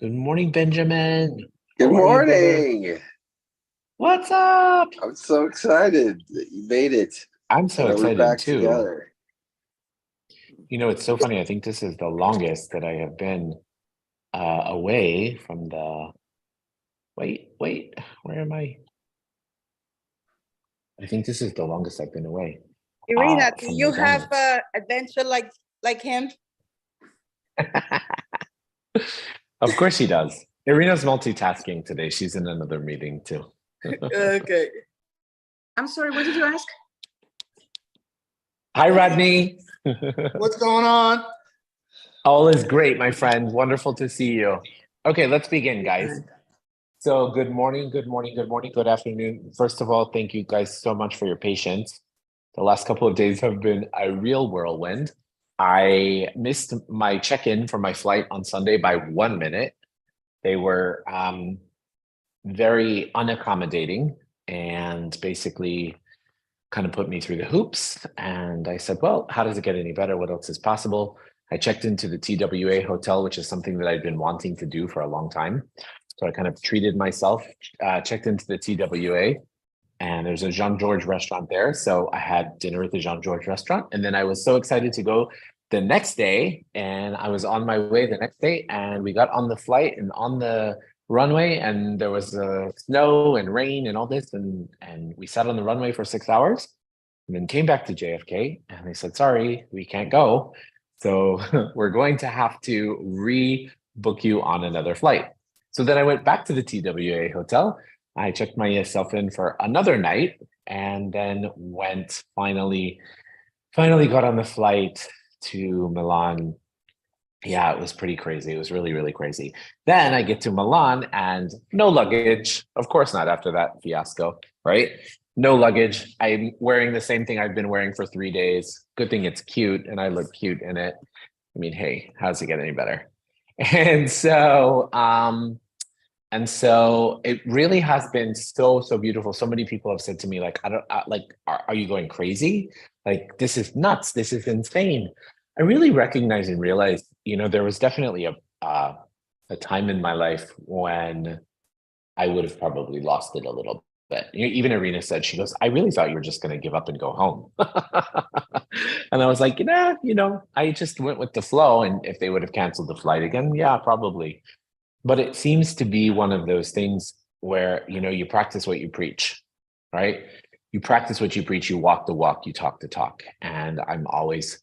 Good morning, Benjamin. Good How are you, brother? morning. What's up? I'm so excited that you made it I'm so and that we're excited back too. together. It's so funny. I think this is the longest that I have been away from the. Wait, where am I? I think this is the longest I've been away Irina, do from the you have Giants. adventure like him? Of course she does. Irina's multitasking today. She's in another meeting too. Okay. I'm sorry, what did you ask? Hi, Rodney. What's going on? All is great, my friend. Wonderful to see you. Okay, let's begin, guys. So good morning, good morning, good morning, good afternoon. First of all, thank you guys so much for your patience. The last couple of days have been a real whirlwind. I missed my check-in for my flight on Sunday by 1 minute. They were very unaccommodating and basically kind of put me through the hoops. And I said, well, how does it get any better? What else is possible? I checked into the TWA hotel, which is something that I'd been wanting to do for a long time. So I kind of treated myself, checked into the TWA, and there's a Jean Georges restaurant there. So I had dinner at the Jean Georges restaurant. And then I was so excited to go the next day. And I was on my way the next day. And we got on the flight and on the runway. And there was snow and rain and all this. And we sat on the runway for 6 hours and then came back to JFK. And they said, sorry, we can't go. So we're going to have to rebook you on another flight. So then I went back to the TWA hotel. I checked myself in for another night and then went finally got on the flight to Milan. Yeah, it was pretty crazy. It was really, really crazy. Then I get to Milan and no luggage. Of course not after that fiasco, right? No luggage. I'm wearing the same thing I've been wearing for 3 days. Good thing it's cute and I look cute in it. I mean, hey, how does it get any better? And so it really has been so beautiful. So many people have said to me, like, are you going crazy? Like, this is nuts. This is insane. I really recognize and realize, there was definitely a time in my life when I would have probably lost it a little bit. Even Irina said, she goes, I really thought you were just going to give up and go home. And I was like, I just went with the flow. And if they would have canceled the flight again, yeah, probably. But it seems to be one of those things where, you practice what you preach, right? You practice what you preach, you walk the walk, you talk the talk. And I'm always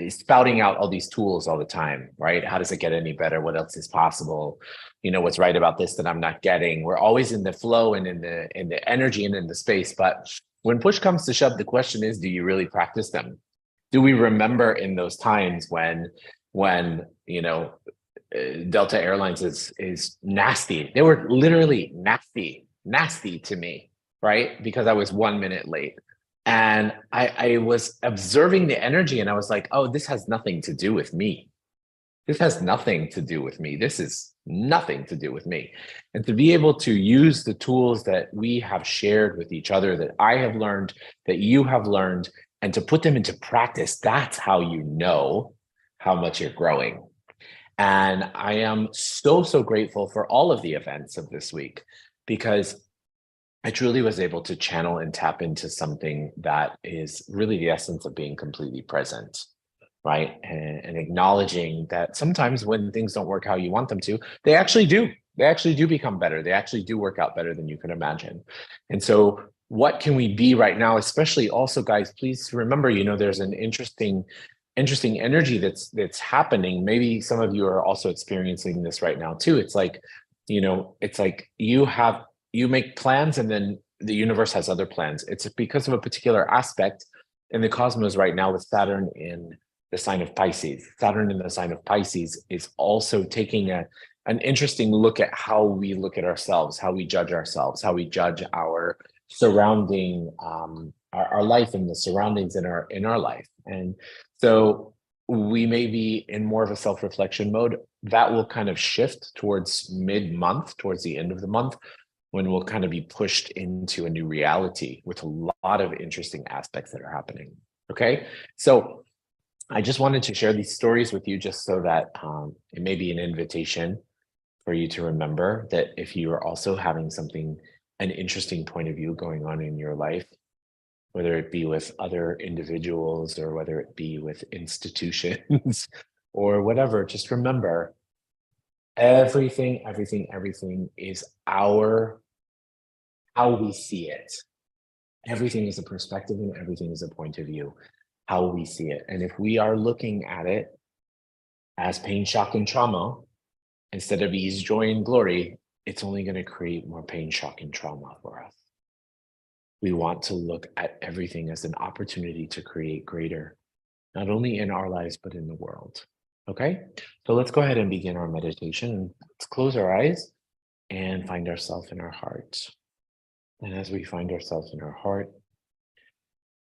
spouting out all these tools all the time, right? How does it get any better? What else is possible? What's right about this that I'm not getting? We're always in the flow and in the energy and in the space. But when push comes to shove, the question is, do you really practice them? Do we remember in those times when Delta Airlines is nasty. They were literally nasty to me, right? Because I was 1 minute late. And I was observing the energy and I was like, oh, this has nothing to do with me. This has nothing to do with me. This is nothing to do with me. And to be able to use the tools that we have shared with each other, that I have learned, that you have learned, and to put them into practice, that's how you know how much you're growing. And I am so grateful for all of the events of this week because I truly was able to channel and tap into something that is really the essence of being completely present, right? And acknowledging that sometimes when things don't work how you want them to, they actually do. They actually do become better. They actually do work out better than you can imagine. And so, what can we be right now? Especially also, guys, please remember, there's an interesting energy that's happening. Maybe some of you are also experiencing this right now too. It's like you make plans and then the universe has other plans. It's because of a particular aspect in the cosmos right now with Saturn in the sign of Pisces. Saturn in the sign of Pisces is also taking an interesting look at how we look at ourselves, how we judge ourselves, how we judge our surrounding our life and the surroundings in our life. And so we may be in more of a self-reflection mode. That will kind of shift towards mid-month, towards the end of the month, when we'll kind of be pushed into a new reality with a lot of interesting aspects that are happening. Okay. So I just wanted to share these stories with you just so that it may be an invitation for you to remember that if you are also having something, an interesting point of view going on in your life, whether it be with other individuals or whether it be with institutions or whatever, just remember everything is how we see it. Everything is a perspective and everything is a point of view, how we see it. And if we are looking at it as pain, shock, and trauma, instead of ease, joy, and glory, it's only going to create more pain, shock, and trauma for us. We want to look at everything as an opportunity to create greater, not only in our lives, but in the world. Okay, so let's go ahead and begin our meditation. Let's close our eyes and find ourselves in our heart. And as we find ourselves in our heart,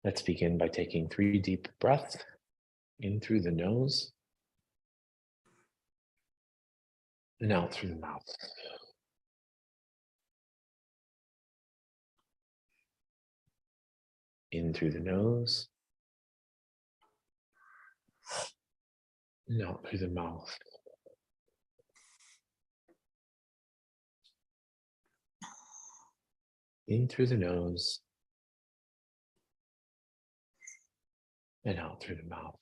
let's begin by taking 3 deep breaths in through the nose and out through the mouth. In through the nose and out through the mouth. In through the nose and out through the mouth.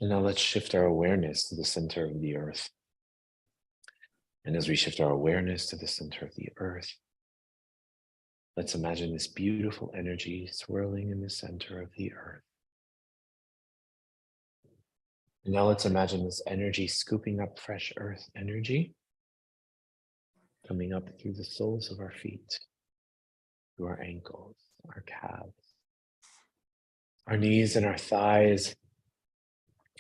And now let's shift our awareness to the center of the earth. And as we shift our awareness to the center of the earth, let's imagine this beautiful energy swirling in the center of the earth. And now let's imagine this energy scooping up fresh earth energy, coming up through the soles of our feet, through our ankles, our calves, our knees and our thighs,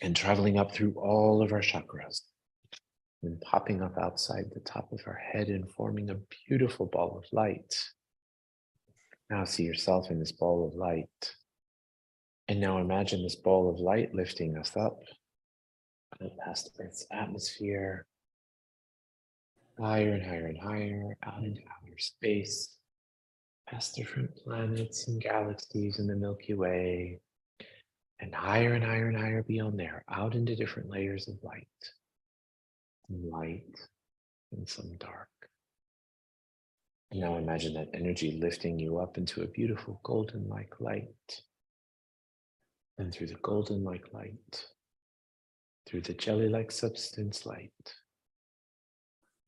and traveling up through all of our chakras, and popping up outside the top of our head and forming a beautiful ball of light. Now see yourself in this ball of light. And now imagine this ball of light lifting us up past Earth's atmosphere, higher and higher and higher, out into outer space, past different planets and galaxies in the Milky Way, and higher and higher and higher beyond there, out into different layers of light, some light and some dark. And now imagine that energy lifting you up into a beautiful golden-like light, and through the golden-like light, through the jelly-like substance light,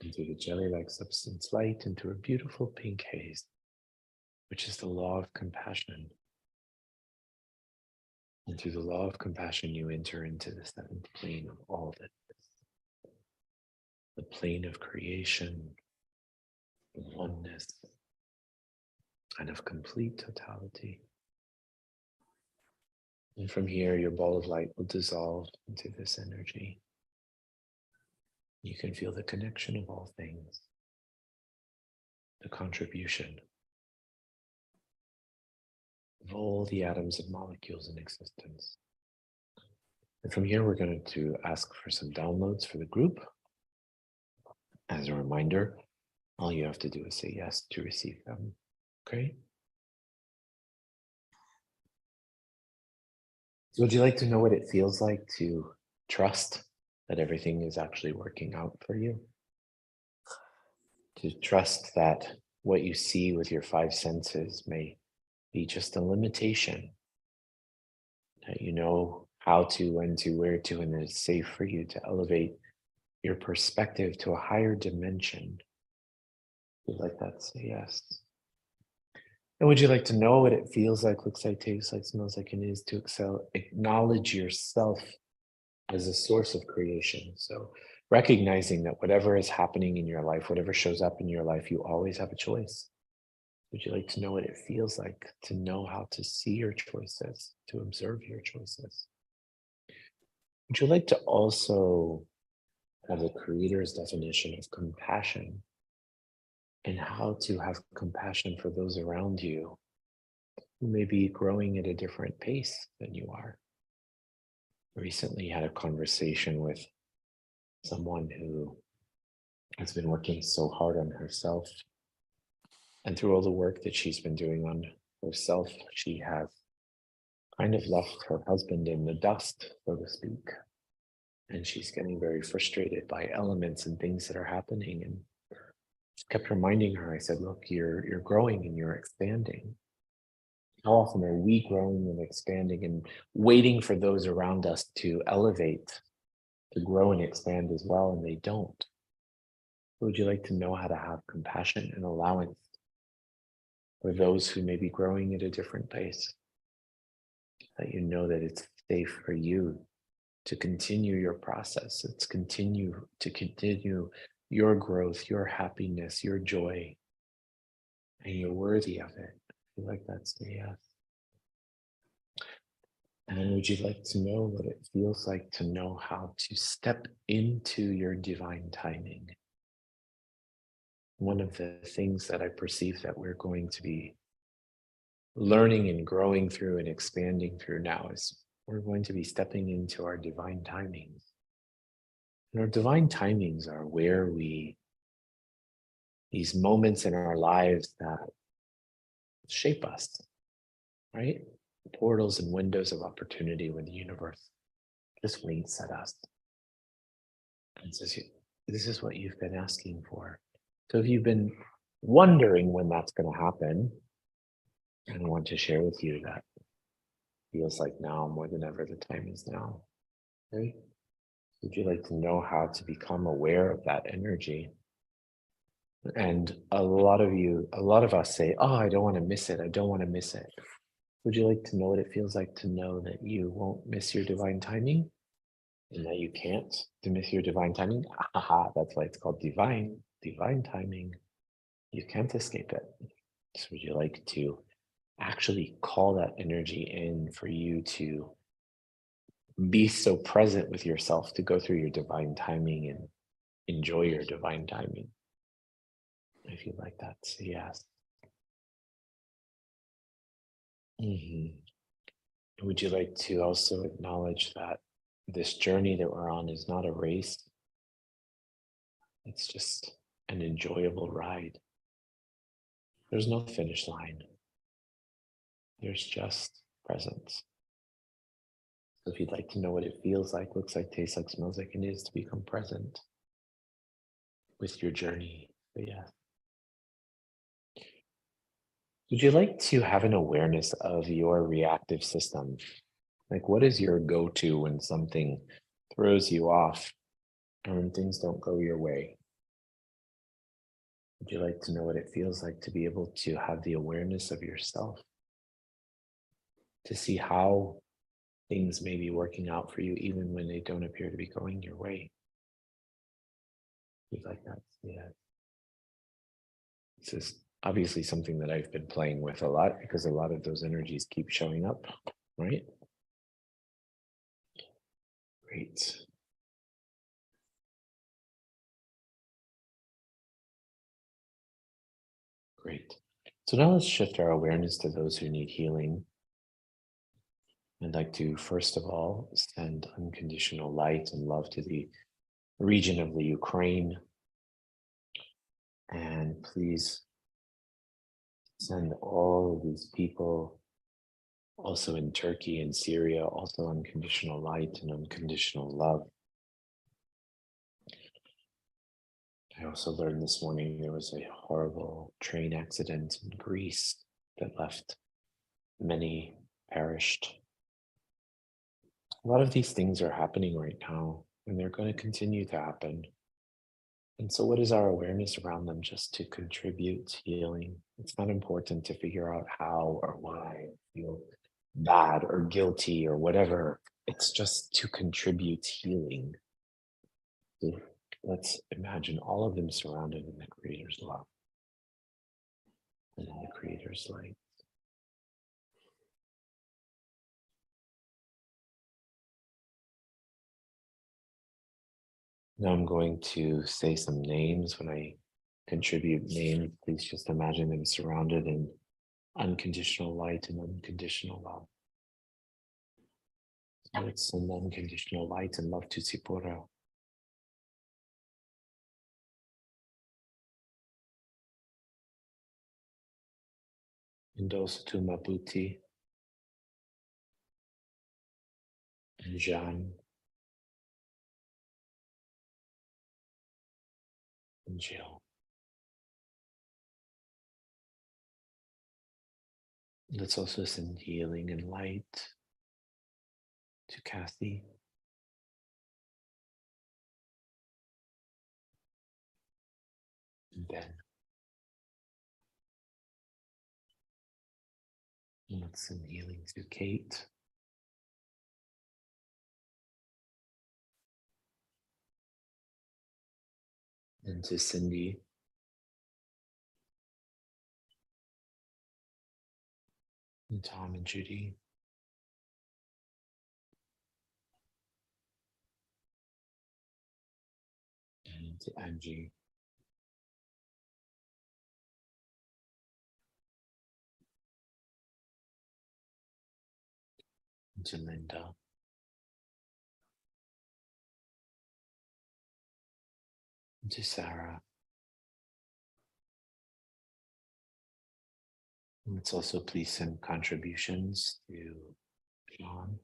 and through the jelly-like substance light into a beautiful pink haze, which is the law of compassion. And through the law of compassion, you enter into the 7th plane of all that is, the plane of creation, of oneness, and of complete totality. And from here, your ball of light will dissolve into this energy. You can feel the connection of all things, the contribution of all the atoms and molecules in existence. And from here, we're going to ask for some downloads for the group. As a reminder, all you have to do is say yes to receive them. Okay? So would you like to know what it feels like to trust that everything is actually working out for you? To trust that what you see with your 5 senses may be just a limitation, that you know how to, when to, where to, and it's safe for you to elevate your perspective to a higher dimension. If you'd like that, say yes. And would you like to know what it feels like, looks like, tastes like, smells like, and is to acknowledge yourself as a source of creation? So recognizing that whatever is happening in your life, whatever shows up in your life, you always have a choice. Would you like to know what it feels like to know how to see your choices, to observe your choices? Would you like to also have the Creator's definition of compassion and how to have compassion for those around you who may be growing at a different pace than you are? Recently had a conversation with someone who has been working so hard on herself, and through all the work that she's been doing on herself, she has kind of left her husband in the dust, so to speak. And she's getting very frustrated by elements and things that are happening. And just kept reminding her, I said, look, you're growing and you're expanding. How often are we growing and expanding and waiting for those around us to elevate, to grow and expand as well, and they don't? Would you like to know how to have compassion and allowance for those who may be growing at a different pace? That you know that it's safe for you to continue your process. It's continue your growth, your happiness, your joy, and you're worthy of it. If you like that, say yes. And would you like to know what it feels like to know how to step into your divine timing? One of the things that I perceive that we're going to be learning and growing through and expanding through now is we're going to be stepping into our divine timings. And our divine timings are where these moments in our lives that shape us, right? Portals and windows of opportunity when the universe just winks at us and says, this is what you've been asking for. So if you've been wondering when that's going to happen, I want to share with you that feels like now more than ever, the time is now. Okay? Would you like to know how to become aware of that energy? And a lot of us say, oh, I don't want to miss it. I don't want to miss it. Would you like to know what it feels like to know that you won't miss your divine timing and that you can't miss your divine timing? Aha, that's why it's called divine timing. You can't escape it. So would you like to actually call that energy in for you to be so present with yourself, to go through your divine timing and enjoy your divine timing? If you like that, say yes. Would you like to also acknowledge that this journey that we're on is not a race? It's just an enjoyable ride. There's no finish line. There's just presence. So if you'd like to know what it feels like, looks like, tastes like, smells like, and is to become present with your journey, say yes. Would you like to have an awareness of your reactive system? Like, what is your go-to when something throws you off or when things don't go your way? Would you like to know what it feels like to be able to have the awareness of yourself? To see how things may be working out for you even when they don't appear to be going your way? You'd like that? Yeah. This is obviously something that I've been playing with a lot because a lot of those energies keep showing up, right? Great. Great. So now let's shift our awareness to those who need healing. I'd like to, first of all, send unconditional light and love to the region of the Ukraine. And please send all of these people, also in Turkey and Syria, also unconditional light and unconditional love. I also learned this morning there was a horrible train accident in Greece that left many perished. A lot of these things are happening right now, and they're going to continue to happen. And so what is our awareness around them? Just to contribute healing. It's not important to figure out how or why I feel bad or guilty or whatever. It's just to contribute healing. So let's imagine all of them surrounded in the Creator's love and in the Creator's light. Now I'm going to say some names. When I contribute names, please just imagine them surrounded in unconditional light and unconditional love. So let's send unconditional light and love to Tsipora. Indosu Mabuti, and Jan, and Jill. Let's also send healing and light to Kathy. And then let's send healing to Kate. And to Cindy. And Tom and Judy. And to Angie. And to Linda. And to Sarah. And let's also please send contributions to John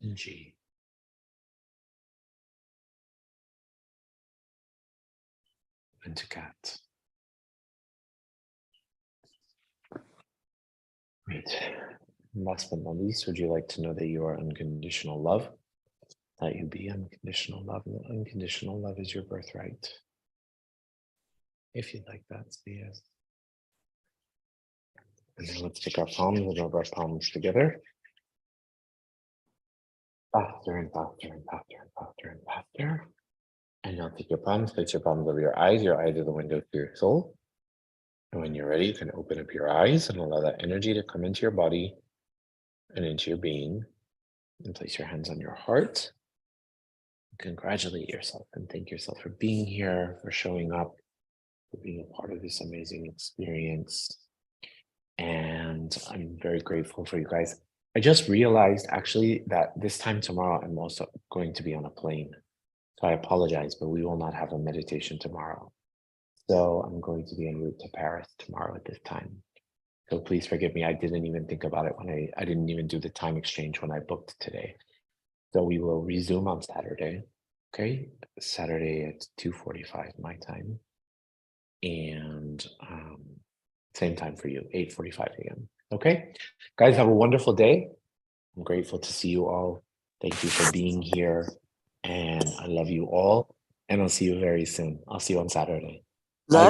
and G. And to Kat. Great. Last but not least, would you like to know that you are unconditional love? That you be unconditional love, and that unconditional love is your birthright. If you'd like that, say yes. And then let's take our palms and rub our palms together. Faster and faster and faster and faster and faster. And now take your palms, place your palms over your eyes. Your eyes are the window to your soul. And when you're ready, you can open up your eyes and allow that energy to come into your body and into your being. And place your hands on your heart. Congratulate yourself and thank yourself for being here, for showing up, for being a part of this amazing experience. And I'm very grateful for you guys. I just realized actually that this time tomorrow, I'm also going to be on a plane. So I apologize, but we will not have a meditation tomorrow. So I'm going to be en route to Paris tomorrow at this time. So please forgive me. I didn't even think about it when I didn't even do the time exchange when I booked today. So we will resume on Saturday. Okay, Saturday at 2:45 my time. And same time for you, 8:45 a.m. Okay, guys, have a wonderful day. I'm grateful to see you all. Thank you for being here. And I love you all. And I'll see you very soon. I'll see you on Saturday.